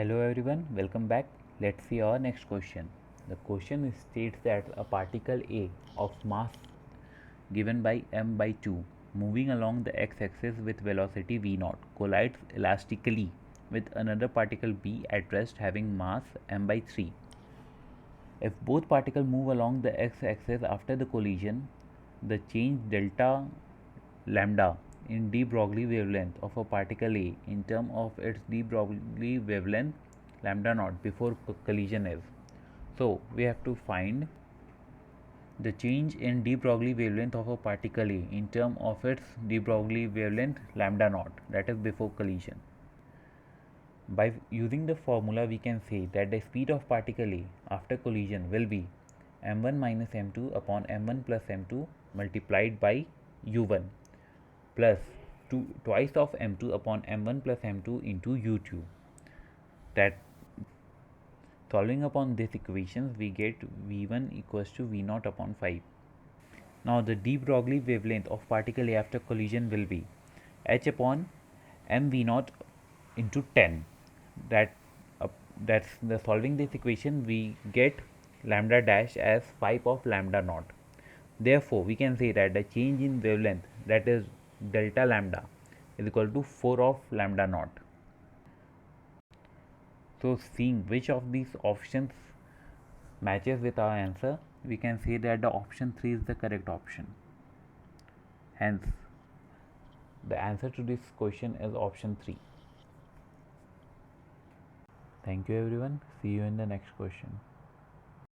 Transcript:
Hello everyone, welcome back. Let's see our next question. The question states that a particle A of mass given by m by 2 moving along the x-axis with velocity v0 collides elastically with another particle B at rest having mass m by 3. If both particles move along the x-axis after the collision, the change delta lambda in de Broglie wavelength of a particle A in terms of its de Broglie wavelength lambda naught before collision is. So we have to find the change in de Broglie wavelength of a particle A in terms of its de Broglie wavelength lambda naught, that is before collision. By using the formula, we can say that the speed of particle A after collision will be m1 minus m2 upon m1 plus m2 multiplied by u1 plus twice of m2 upon m1 plus m2 into u2. That solving upon these equations, we get v1 equals to v0 upon 5. Now the de Broglie wavelength of particle A after collision will be h upon mv0 into 10. That's the solving this equation, we get lambda dash as 5 of lambda naught. Therefore we can say that the change in wavelength, that is delta lambda, is equal to 4 of lambda naught. So seeing which of these options matches with our answer, we can say that the option 3 is the correct option. Hence the answer to this question is option 3. Thank you everyone. See you in the next question.